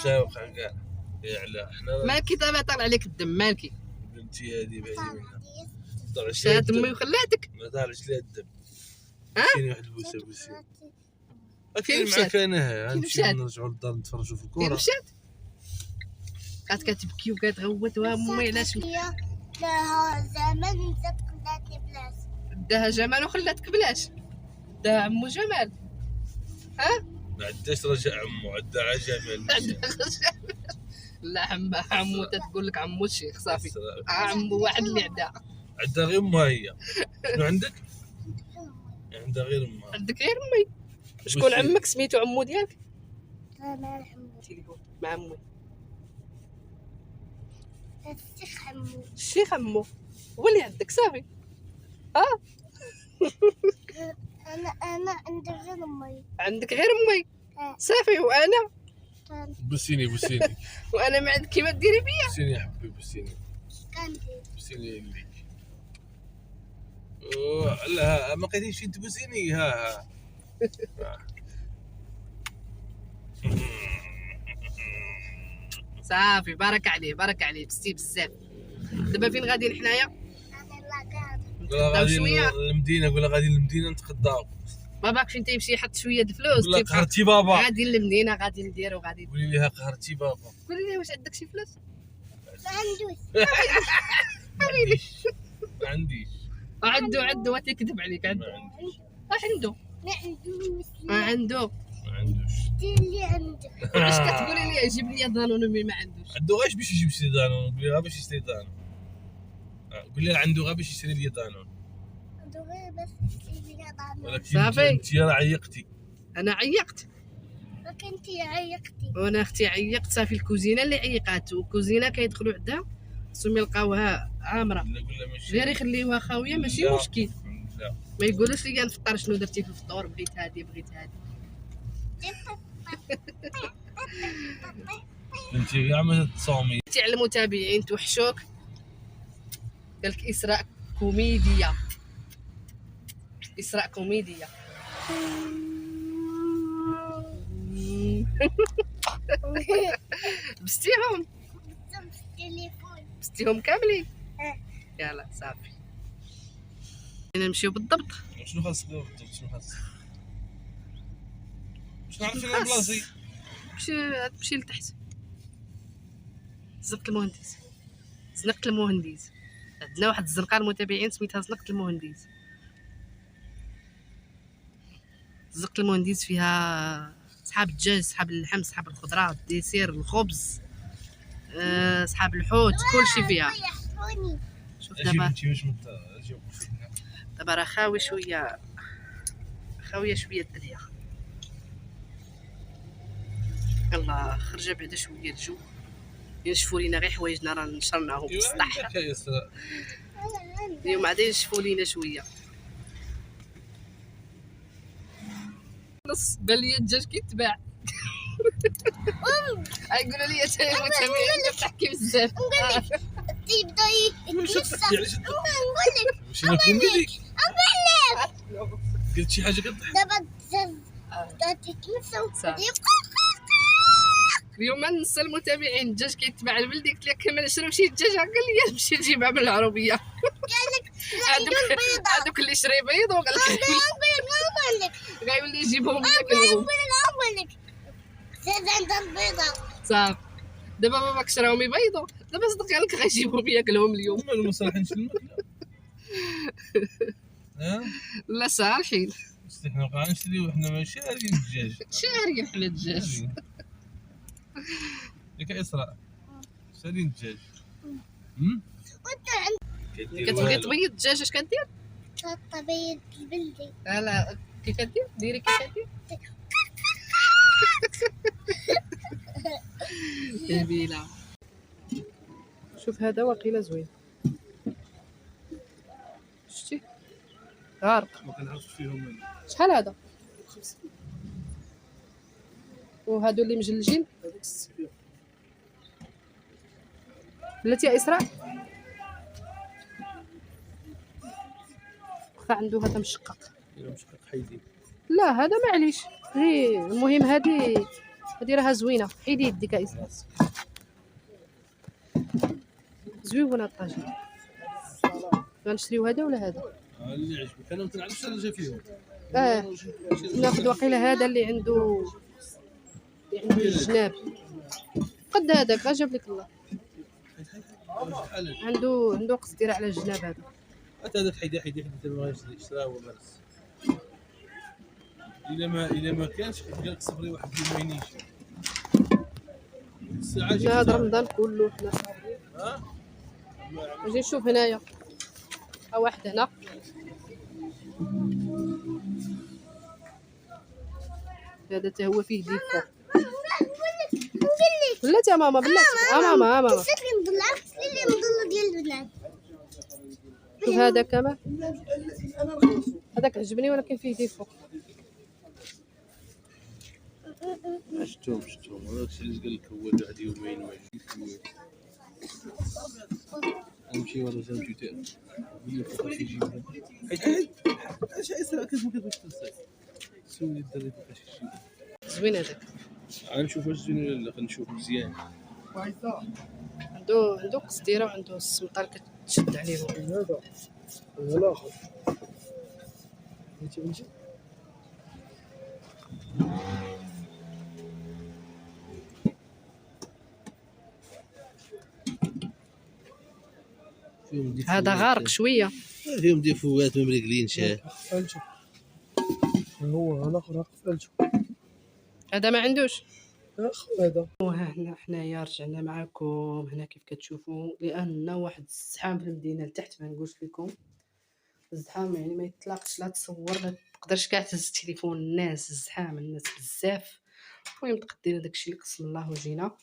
شاوخه كاع يعلى. حنا مالكي دابا طالع عليك الدم مالكي؟ بنتي هادي بعدي منها. شات امي وخلاتك. ما طالعش لها الدم. ها؟ بوسيني واحد البوسه بوسيني. فين معاك مشات؟ انا غنمشيو مشات؟ نرجعو للدار نتفرجوا في فين الكره. مشات؟ بقات كتبكي وكتغوت وامي علاش داها زمان زاد خلاتني بلاص. داها جمال وخلاتك بلاش. داها عمو جمال. ها؟ ما عداش رجع عمو عدا جمال. لا عمو تتقول لك عمو الشيخ صافي. عمو واحد اللي عندها. عندها غير امها هي. شنو عندك؟ عندها غير امها. عندك غير امي. شكون عمك سميتو عمو ديالك؟ مع عمو. تليفون مع عمو. الشيخ عمو. الشيخ عمو هو اللي عندك صافي. ها؟ انا عندي غير امي. عندك غير امي صافي. وانا بوسيني وانا ما عندك كيما ديري بيا. بوسيني يا حبيبي بوسيني. كندير بوسيني ليك. لا ما قيديش فين تبوسيني. ها صافي بارك عليه بستي بزاف. دابا فين غاديين حنايا؟ قول غادي للمدينه. قول غادي للمدينه نتقداو. باباك فين تيمشي يحط شويه د الفلوس. قول قهرتي بابا. غادي للمدينه غادي نديرو غادي. قولي ليها قهرتي بابا. قولي لي واش عندك شي فلوس؟ ما عندوش. ما عنديش. عنده تيكذب عليك. عنده ما عندوش. اللي عندك. واش كتقولي لي جيب لي دانون مي ما عندوش؟ عنده غاش باش يجيب شي دانون. قولي غير باش يشري دانون. قولي عنده غير باش يشري لي دانون. عنده غير بس يشري لي دانون. ولكن صافي. انت راه عيقتي. انا عيقت. ولكن انت عيقتي. وانا اختي عيقت صافي. الكوزينه اللي عيقات والكوزينه كيدخلوا عندها خصهم يلقاوها عامره. غير يخليوها خاويه ماشي مشكل. لا ما يقولوش لي نفطر شنو درتي في الفطور. بغيت هادي انت كاع ما تصومي. على المتابعين توحشوك. قالك اسراء كوميديا. بستيهم بستيهم كاملين. يلا صافي نمشيو بالضبط. شنو خاصك بالضبط؟ شنو خاصك؟ باش نعرف فين بلاصي. تمشي لتحت. زنقة المهندس. عندنا واحد الزنقه المتابعين سميتها زنقة المهندس. زنقة المهندس فيها صحاب الدجاج، صحاب اللحم، صحاب الخضره، الديسير، الخبز، صحاب الحوت، كلشي فيها. شوف دابا راه خاويه شويه الدنيا. يلا خرجه بعدا شويه الجو. ينشفوا لينا غير حوايجنا راه نشرناهم في السطح. اليوم عاد ينشفوا لينا شويه. نص بان لي الدجاج كيتباع. يقولوا لي تا المتابعين كتحكي بزاف. تيبدا يتنسى. نقول لك قلت شي حاجه كضحك. دابا تتنسى. اليوم نص المتابعين الدجاج كيتباع البلدي. قلت لك كمل نشرو شي دجاجه. قال لي نمشي نجيبها من العربيه. هذوك اللي شري بيض وقال لك غايولي يجيبهم ياكلهم. زاد عندها البيضه صافي دابا باباك شراهم يبيضوا. دابا صدق قال لك غيجيبهم ياكلهم اليوم. هما ما صالحينش الماكله. لا صالحين. حنا بقا نشريو حنا ما شاريين الدجاج. شاريين حنا الدجاج. ياك اسراء شاريين الدجاج. كتبغي تبيض الدجاج اش كدير؟ كتبيض البلدي. لا كيف كدير؟ ديري كيف كدير. جميلة. شوف هذا واقيلا زوين. شتي غارق. ما كنعرفش فيهم. شحال هذا؟ 50. وهادو اللي مجلجين هذاك 60. بلاتي يا اسراء. واخا عنده هذا مشقق. مشقق حيدي. لا هذا معليش. المهم هذه هذه راها زوينه، حيدي يديك ايسا. زوين الطاجين. غنشريو هذا ولا هذا؟ اللي عجبك انا ما كنعرفش انا جا فيهم. ناخذ واقيلا هذا اللي عنده الجناب. قد هذاك جاب لك الله. عنده قصدير على الجناب هذا. هذاك حيدي ما يشراه هو مارس. الا ما كانش قال لك صبري واحد يومين يجي. الساعه لا هذا رمضان كله حنا صابرين. اجي نشوف هنايا ها واحد هنا. هذا حتى هو فيه ديفو. بلاتي يا ماما بلاتي. ماما قصت لي مضل عكس اللي مضل ديال البنات. شوف هذا كمان. هذاك عجبني ولكن فيه ديفو. شفتهم هذاك الشيء اللي قال لك هو واحد يومين ما يجيش. نمشي ورا زوجي تاعي يقول لك واش يجيب حيت اش يصير كيف ما كتبغيش تنسى سولي الدري كيفاش يجيب. زوين هذاك. غنشوف واش زوين ولا لا. غنشوف مزيان. عنده قصديره وعنده السمطه كتشد عليه. هذا الاخر نمشي هذا غارق شويه. فيهم ديفوات ممرقلين شاه. هو الاخر قفلته. هذا ما عندوش. هذا وها حنايا رجعنا معكم هنا كيف كتشوفوا، لان واحد الزحام في المدينه لتحت ما نقولش لكم. الزحام يعني ما يطلقش لا تصور لا تقدرش كاع تهز التليفون. الناس بزاف. المهم تقدينا داكشي اللي قسم الله وجينا.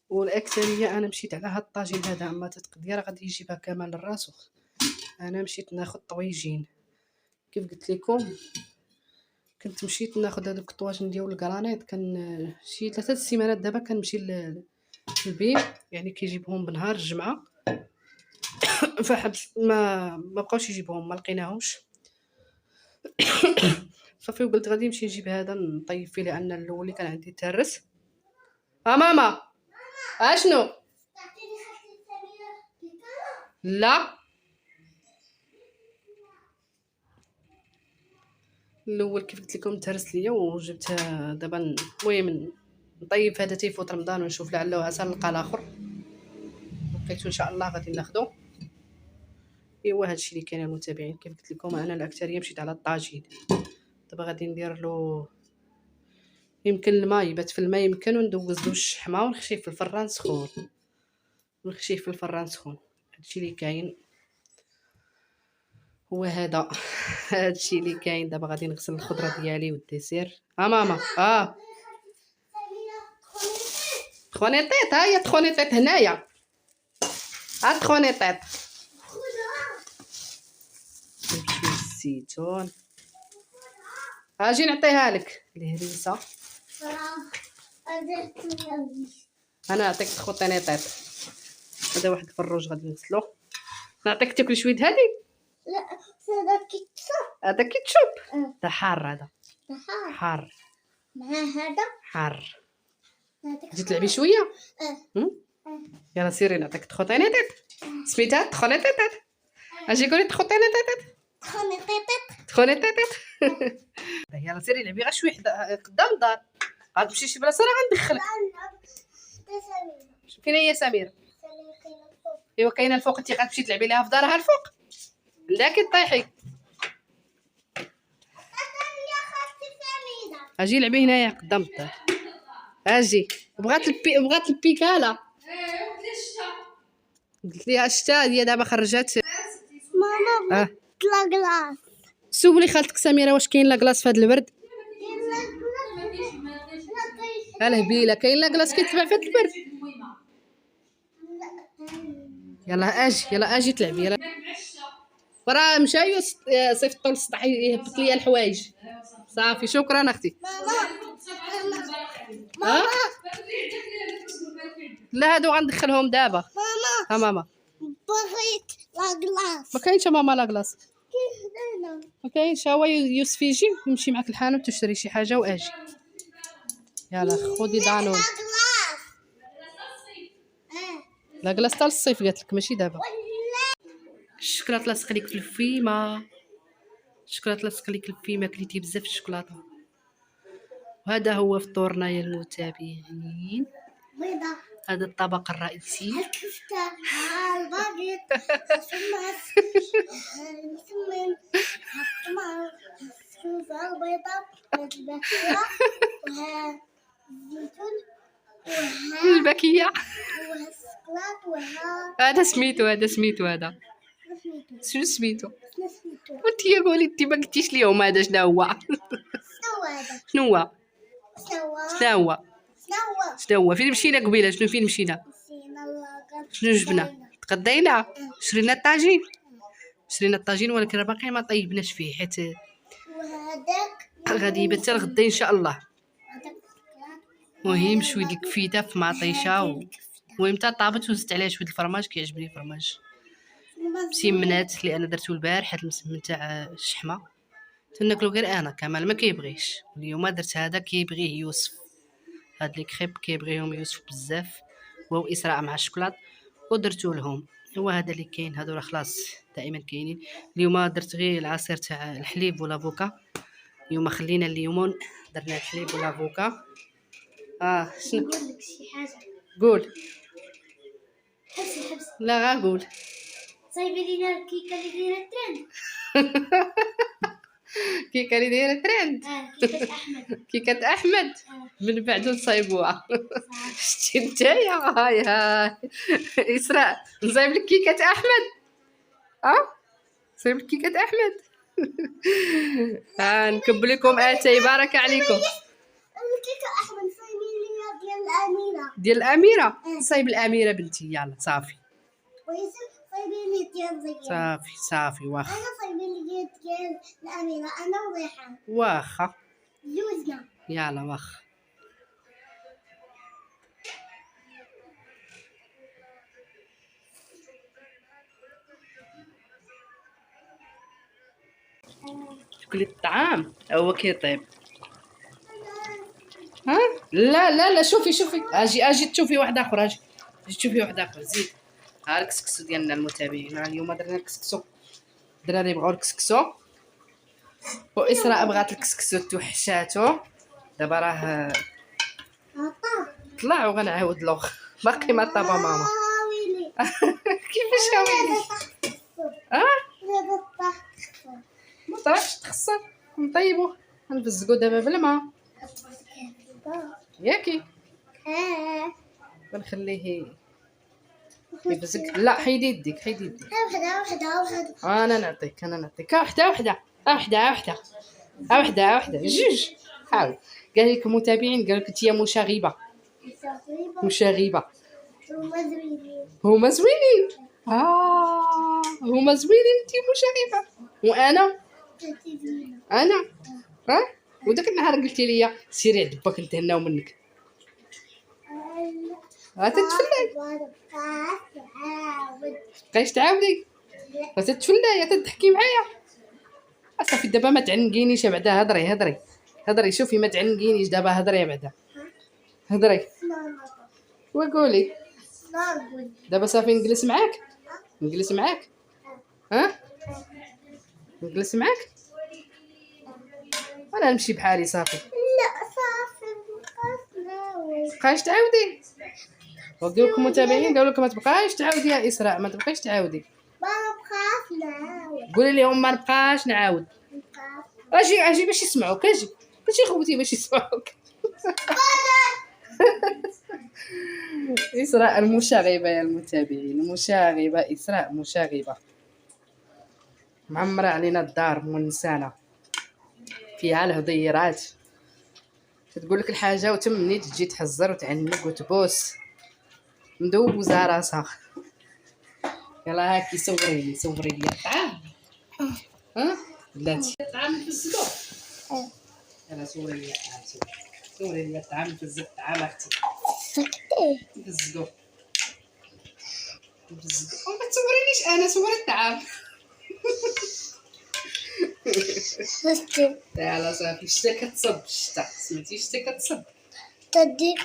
والاكثريه انا مشيت على هاد الطاجين هذا، اما تقدير غادي يجيبها كمال الراسخ. انا مشيت ناخذ طويجين كيف قلت لكم. كنت مشيت ناخذ هذوك الطواجن ديال الكرانيط. كان شي 3 سيمانات دابا كنمشي للبيم يعني كيجيبهم بنهار الجمعه. فحبس ما بقاوش يجيبوهم، ما لقيناهمش. صافي وقلت غادي نمشي نجيب هذا نطيب فيه، لان الاول اللي كان عندي ترس. ماما اشنو؟ لا الاول كيف قلت لكم تهرس ليا وجبت دابا. المهم نطيب هذا تيفوت رمضان ونشوف لعله وعسى نلقى الاخر. لقيتو ان شاء الله غادي ناخذو. ايوا هادشي اللي كاين المتابعين. كيف قلت لكم انا الاكثريه مشيت على الطاجين. دابا غادي ندير له يمكن الماء يبات في الماء، يمكن وندوز له الشحمه ونخشيه في الفران سخون. هادشي اللي كاين هو هذا. هادشي اللي كاين. دابا غادي نغسل الخضره ديالي والديسير. ماما تخونيطيط. ها هي تخونيطيط هنايا. ها تخونيطيط شويه الزيتون. اجي نعطيها لك الهريسه. انا نعطيك الخوطينيطيط. هذا واحد الفروج غادي نغسلو. نعطيك تاكل شويه هذه. لا هذا كيتشوب. هذا كيتشوب. هذا حار. هذا حار مع هذا حار. جيت تلعبي شويه. يلا سيري نعطيك تخوطينيطيط. سميتها تخونيطيط. اجي قولي تخوطينيطيط. تخونيطيط. يلا سيري لعبي غير شويه قدام الدار. غتمشي شي بلاصه راه غندخلك. فين هي سميره؟ ايوا كاينه الفوق. انت غتمشي تلعبي ليها في دارها الفوق. عندك طيحي. اجي لعبي هنايا قدام الدار. اجي بغات البيكاله. قلت ليها الشتا هي دابا خرجات. ماما لا سولي خالتك سميره واش كاين لا كلاص في هذا البرد. الهبيله كاين لا كلاص كيتباع في هذا البرد. يلا اجي تلعبي. يلا وراه مشى صيفطوا للسطح يهبط ليا الحوايج. صافي شكرا اختي. ماما لا هادو غندخلهم دابا. ماما بغيت لا كلاص. ما كاينش ماما لا كلاص. ما كاينش. هو يوسف يجي يمشي معك الحانوت تشري شي حاجه واجي. يلا خذي دانون. لا لا كلاص تاع الصيف قالت لك ماشي دابا. الشوكولاته لاصق ليك في الفيمه، الشوكولاته لاصق ليك الفيمه، كليتي بزاف الشوكولاته. وهذا هو فطورنا يا المتابعين. بيضة. هذا الطبق الرئيسي. الكفتة، الباقيت، السمس، المسمن، الطماط، السوسة البيضة، البكيرة، وها الزيتون، وها البكيه السكلاط، وها هذا سميتو، هذا سميتو، هذا شنو سميتو؟ وانت يا قولي انت ما قلتيش ليهم هذا شنو هو؟ شنو هذا؟ شنو هو؟ شنو شنو هو؟ شنو شنو هو؟ فين مشينا قبيله؟ شنو فين مشينا؟ نسينا اللاقط. شنو جبنا؟ تغدينا؟ شرينا الطاجين، شرينا الطاجين ولكن راه باقي ما طيبناش فيه حيت وهذاك غادي يبات حتى الغدا ان شاء الله. هذاك السكلاط. المهم شويه ديك كفيته في مطيشه المهم تا طابت وزدت عليها شويه الفرماج، كيعجبني الفرماج مسمنات لان درتو البارح. هاد المسمن تاع الشحمه تناكلو غير انا، كمال ما كيبغيش. اليوم درت هذا كيبغيه يوسف، هاد لي كريب كيبغيهم يوسف بزاف، هو اسراء مع الشوكولات ودرتو لهم. هو هذا اللي كاين، هادو راه خلاص دائما كاينين. اليوم درت غير العصير تاع الحليب والافوكا، اليوم خلينا الليمون درنا الحليب والافوكا. شنو نقول لك شي حاجة. قول؟ حبسي لا غا قول. صايبة لينا الكيكة اللي دايرة الترند. كيكه اللي دايره ترند، كيكة أحمد. كيكه احمد من بعد نصايبوها. شتي نتايا هاي اسراء نصايب لك كيكه احمد. صايب لك كيكه احمد. نكب لكم اتاي بارك عليكم. الكيكة أحمد صايبين لينا ديال الأميرة. ديال الاميره، صايب الاميره بنتي. يلا صافي ويوسف صايبين لي ديال زيان. صافي واخا أنا صايبين لي ديال الأميرة، أنا وريحان واخا زوجنا. يلا واخا. شكلي الطعام هو كيطيب. لا شوفي اجي تشوفي واحد اخر، اجي تشوفي واحد اخر. زيد ها الكسكسو ديالنا المتابعين. اليوم درنا الكسكسو، الدراري بغاو الكسكسو واسراء بغات الكسكسو توحشاتو. دابا راه طلع وغنعاود له باقي ما طابا ماما. ويلي كيفاش هاويلي؟ هذا الطاح. ما طرحش تخسر، نطيبوه نفزقو دابا بالما ياكي. ونخليه يفزق. لا حيدي يديك، حيدي يديك. واحدة. انا نعطيك واحده جوج. حاول. قال لك المتابعين قال لك انت مشاغبه. هما زوينين هما زوينين انت مشاغبه. وانا وداك النهار قلتي لي سيري عند باك نتهناو منك. تتفلاي بقايش تعاودي تتفلاي تضحكي معايا. صافي دابا ما تعنقينيش بعدا. هضري شوفي ما تعنقينيش دابا. هضري بعدا هضري وقولي. دابا صافي نجلس معاك نجلس معاك انا نمشي بحالي صافي. لا صافي بقايش تعاودي. وقال لكم متابعين قالوا لكم ما تبقايش تعاودي يا اسراء، ما تبقايش تعاودي. ما بقاش نعاود. قولي لهم ما نبقاش نعاود. اجي باش يسمعوك. اجي خوتي باش يسمعوك. اسراء المشاغبه يا المتابعين، المشاغبه اسراء مشاغبه. معمره علينا الدار مونسانه فيها الهضيرات. تقول لك الحاجه وتمني تجي تحزر وتعنق وتبوس مدوزه راسها. يلا هاكي صوري لي الطعام. بلاتي الطعام نفزقو. يلا صوري لي الطعام. صوري لي الطعام نفزق الطعام اختي. نفزقو وما تصورينيش انا، صوري الطعام. يلا صافي الشتا كتصب. الشتا سمعتي الشتا كتصب. تدي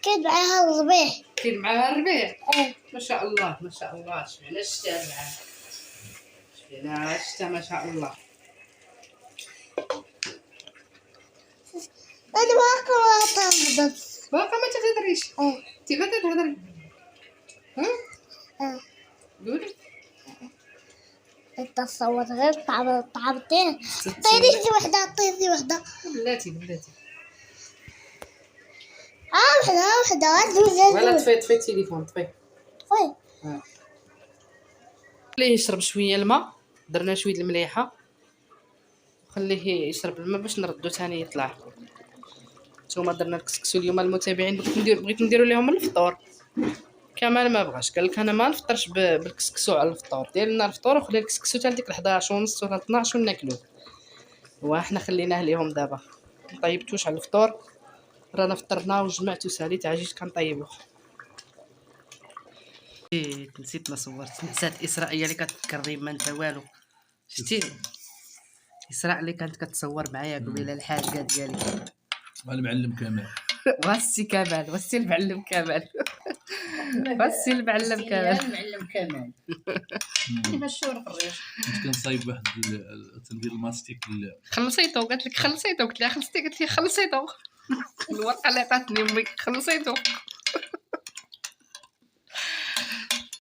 كان معاها الربيع. كاين معاها الربيع. ايه ما شاء الله ما شاء الله. شفنا الشتا معاها، شفنا الشتا ما شاء الله. انا ما تهضر. باقا ما تهضريش؟ ايه انت غدا تهضري؟ ها ايه قولي. انت تصور غير طعمتين. طيري وحده طيري وحده. بلاتي وحده ولا طفي التليفون طفي. وين خليه يشرب شويه الماء، درنا شويه المليحه، خليه يشرب الماء باش نردو ثاني يطلع. نتوما درنا الكسكسو اليوم المتابعين، بغيت نديرو لهم الفطور. كمال ما بغاش، قال لك انا ما نفطرش بالكسكسو على الفطور، دير لنا الفطور وخلي الكسكسو حتى ديك 11:30 ولا 12 وناكلوه. وحنا خليناه ليهم دابا، مطيبتوش على الفطور، رانا فطرنا وجمعت وساليت عجيت كنطيبوه. نسيت ما صورت، نسات اسراء هي اللي كتفكرني ما انت والو. شتي اسراء اللي كانت كتصور معايا قبيله الحاجه ديالي. المعلم كمال. واسي كمال، واسي المعلم كمال. واسي المعلم كمال. المعلم كمال مشهور في الريف. كنت كنصايب واحد التنبيل الماستيك خلصيتو، قالت لك خلصيتو، قلت لها خلصتي، قالت لي خلصيتو. الورقه اللي عطاتني امي خلصيتو.